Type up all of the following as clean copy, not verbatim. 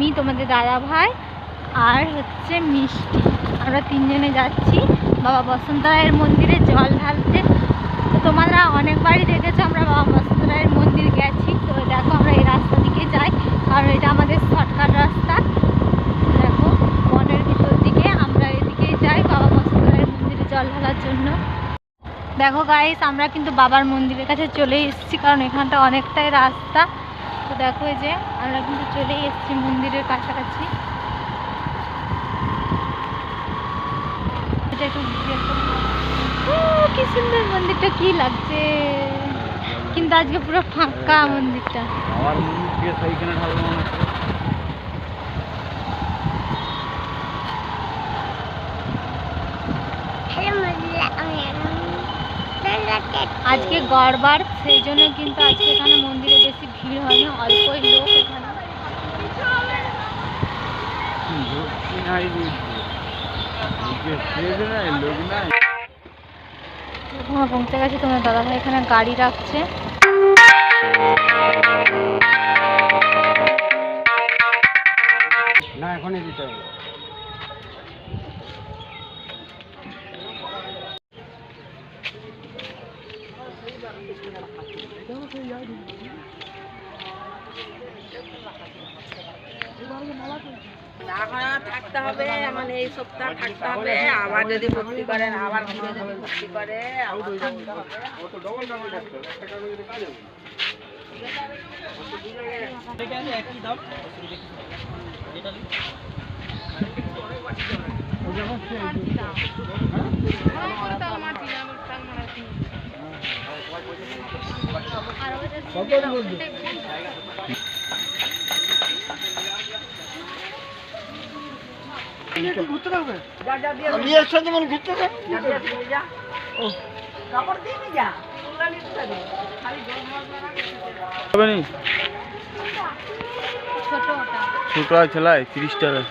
আমি, তোমাদের দাদা ভাই আর হচ্ছে মিষ্টি, আমরা তিনজনে যাচ্ছি বাবা বসন্ত রায়ের মন্দিরে জল ঢালতে। তো তোমরা অনেকবারই দেখেছো আমরা বাবা বসন্ত রায়ের মন্দির গেছি। তো দেখো আমরা এই রাস্তা দিকে যাই, কারণ এটা আমাদের শর্টকাট রাস্তা। দেখো বনের ভিতর দিকে আমরা এদিকেই যাই বাবা বসন্ত রায়ের মন্দিরে জল ঢালার জন্য। দেখো গাইস, আমরা কিন্তু বাবার মন্দিরের কাছে চলে এসেছি, কারণ এখানটা অনেকটাই রাস্তা। তো দেখো এই যে আমরা কিন্তু চলে এসেছি মন্দিরের কাছাকাছি। এটা একটু কি সুন্দর মন্দিরটা, কি লাগছে, কিন্তু আজকে পুরো ফাঁকা মন্দিরটা। আজকে গড়বার, সেই জন্য কিন্তু আজকে এখানে মন্দিরে বেশি ভিড় হয়নি, অল্পই লোক এখানে। তোমরা পৌঁছে গেছে, তোমার দাদাভাই এখানে গাড়ি রাখছে। না এখনই দিতে হবে। থাকতে হবে, মানে এই সপ্তাহ থাকতে হবে, আবার যদি ভর্তি করেন আবার ঘুরে যদি ভর্তি করে ঘুরতে থাকবে, যেমন ঘুরতে থাকবে। ছোট ছেলায় 30 টাকা।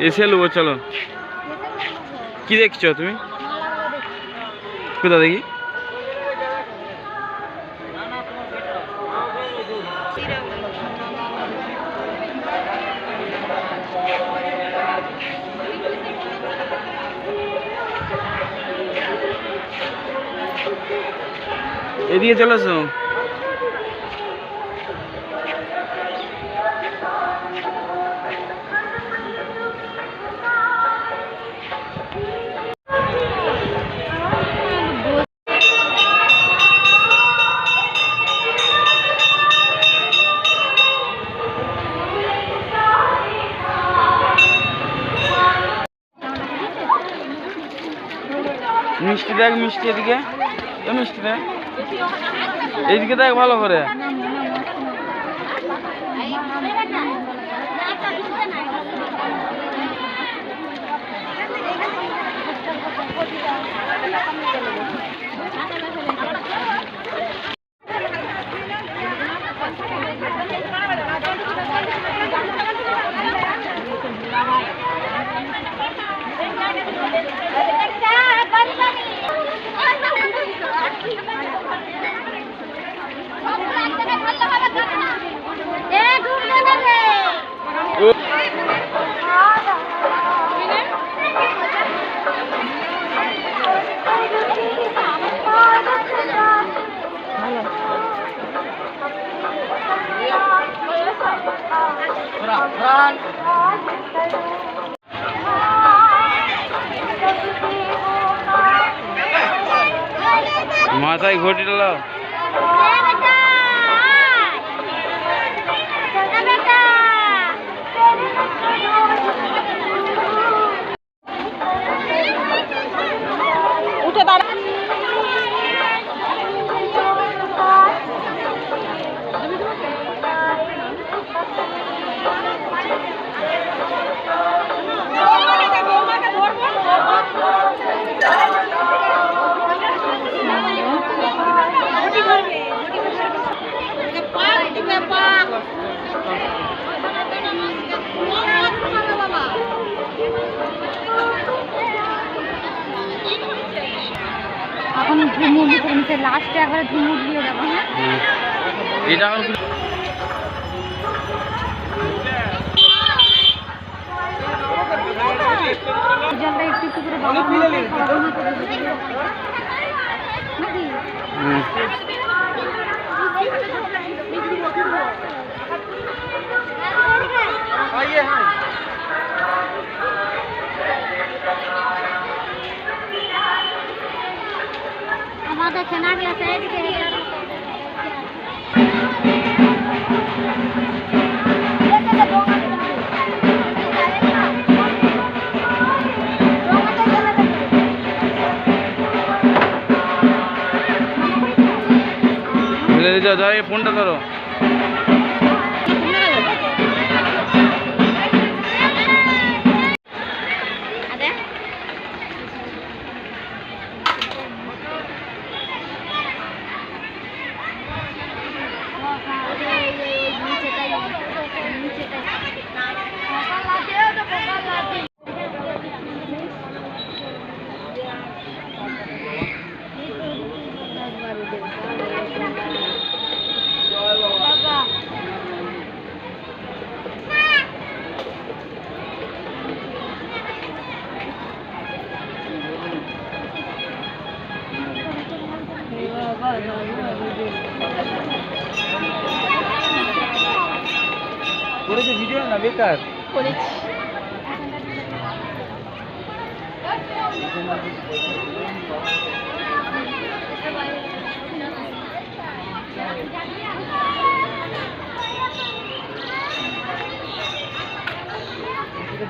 এসে নেবো, চলো। কি দেখছো তুমি? কোথা দেখি? এদিকে চলে আসো। মিষ্টি দেখ, মিষ্টি এদিকে, মিষ্টি দেখ, এইদিকে দেখ ভালো করে। মাথায় ঘটি লাও। উঠে দাঁড়া। ধুমু উঠে লাস্টে একবারে ধুমু দিয়ে দেবো। হ্যাঁ এটা জলটা একটু একটু করে বাবা নাকি আমাদের কেনা গেছে এদিকে যাও এই ফোনটা ধরো। করেছে ভিডিও না বেকার করেছি।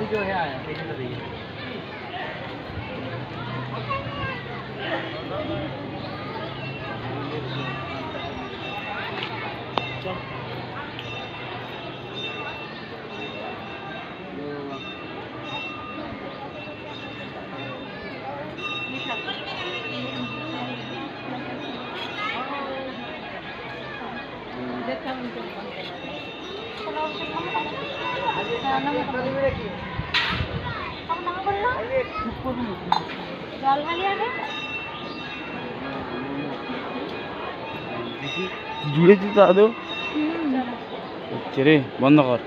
वीडियो है आया देखने तो रही জল ঢালি আগে জুড়ে দিতে আদৌ রে বন্ধ কর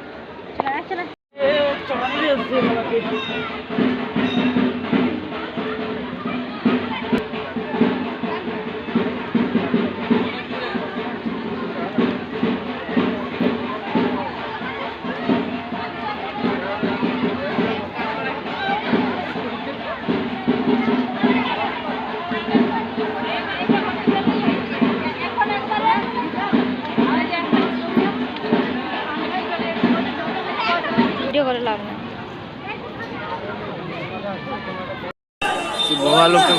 ভিডিও করে লাভ না বহু লোকটা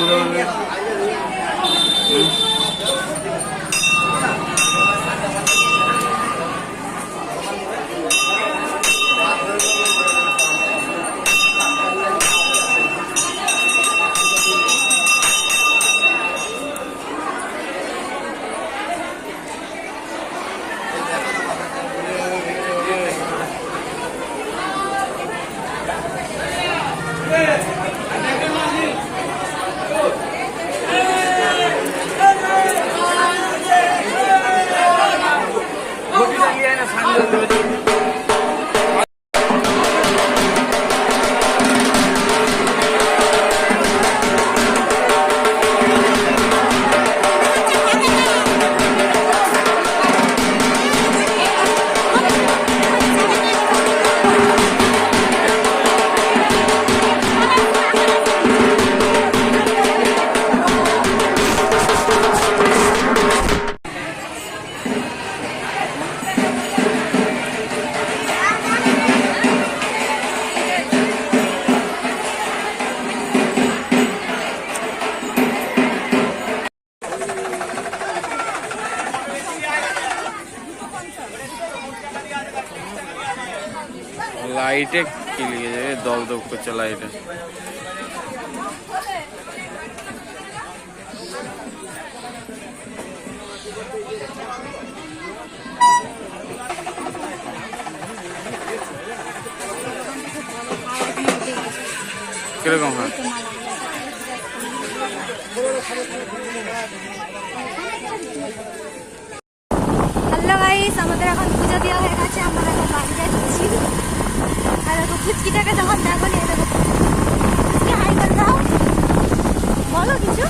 लाइटे के लिए दब दब को चलाई थे কিরকম হয় মিষ্টিটাকে যখন দেখো নিয়ে দেখো মিষ্টি হাই করে দাও, বলো কিছু।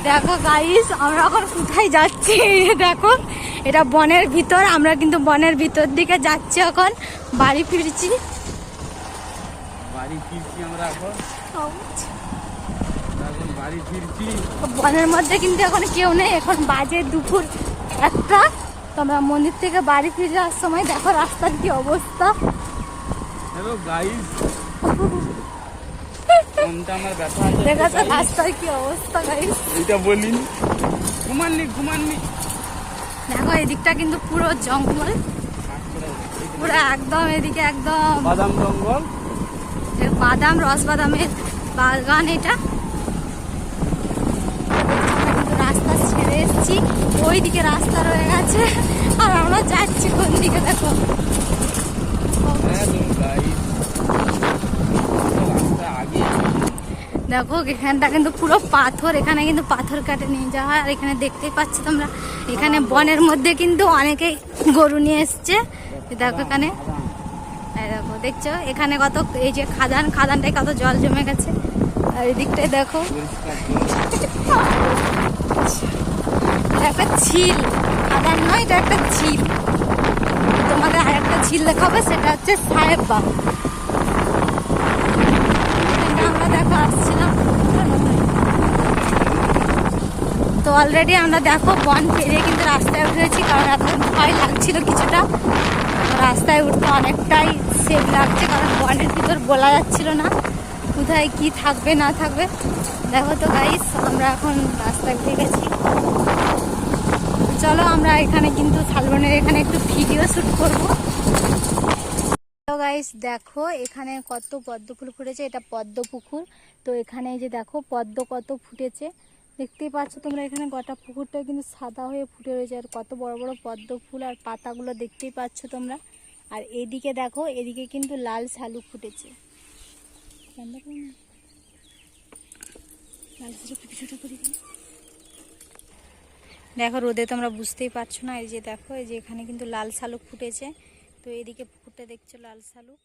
দেখো গাইস আমরা এখন কোথায় যাচ্ছি, এই যে দেখো এটা বনের ভিতর, আমরা কিন্তু বনের ভিতর দিকে যাচ্ছি এখন, বাড়ি ফিরছি। আমরা এখন বাড়ি ফিরছি। বনের মধ্যে কিন্তু এখন কেউ নেই, এখন বাজে দুপুর 1টা। তোমরা মন্দির থেকে বাড়ি ফিরে যাওয়ার সময় দেখো রাস্তার কি অবস্থা। হ্যালো গাইস, কোনটা আমার ব্যথা আছে দেখো তো রাস্তার কি অবস্থা গাইস। এটা বলিন। ঘুমাননি দেখো এদিকটা কিন্তু পুরো জঙ্গল, পুরো একদম এদিকে একদম বাদাম জঙ্গল, বাদাম রস বাদামের বাগান এটা। কিন্তু রাস্তা ছেড়ে এসেছি, ওইদিকে রাস্তা রয়ে গেছে আর আমরা যাচ্ছি কোন দিকে দেখো। হ্যালো গাইস, রাস্তা আগে দেখো এখানটা কিন্তু পুরো পাথর, এখানে কিন্তু পাথর কাটে নিয়ে যাওয়া হয়। আর এখানে দেখতেই পাচ্ছ তোমরা, এখানে বনের মধ্যে কিন্তু অনেকেই গরু নিয়ে এসছে। দেখো এখানে, এই দেখো দেখছো এখানে কত, এই যে খাদানটায় কত জল জমে গেছে। আর এই দিকটায় দেখো একটা ঝিল, খাদান নয় এটা একটা ঝিল। তোমাদের আর একটা ঝিল দেখাবে, সেটা হচ্ছে সাহেববাগ। আমরা দেখো আসছিলাম, তো অলরেডি আমরা দেখো বন পেরিয়ে কিন্তু রাস্তায় উঠেছি, কারণ এখন ভয় লাগছিল কিছুটা। রাস্তায় উঠতে অনেকটাই সেফ লাগছে, কারণ বনের ভিতর বলা যাচ্ছিল না কোথায় কি থাকবে না থাকবে। দেখো তো গাইস আমরা এখন রাস্তায় উঠে গেছি। চলো আমরা এখানে কিন্তু শালবনের এখানে একটু ভিডিও শ্যুট করবো। তো গাইস দেখো এখানে কত পদ্ম ফুল ফুটেছে, এটা পদ্ম পুকুর। তো এখানে এই যে দেখো পদ্ম কত ফুটেছে, দেখতেই পাচ্ছ তোমরা। এখানে গোটা পুকুরটা কিন্তু সাদা হয়ে ফুটে রয়েছে, আর কত বড় বড় পদ্ম ফুল, আর পাতাগুলো দেখতেই পাচ্ছ তোমরা। আর এদিকে দেখো, এদিকে কিন্তু লাল শালুক ফুটেছে। দেখো রোদে তোমরা বুঝতেই পারছো না, এই যে দেখো এই যে এখানে কিন্তু লাল শালুক ফুটেছে। তো এদিকে পুকুরটা দেখছো লাল শালুক।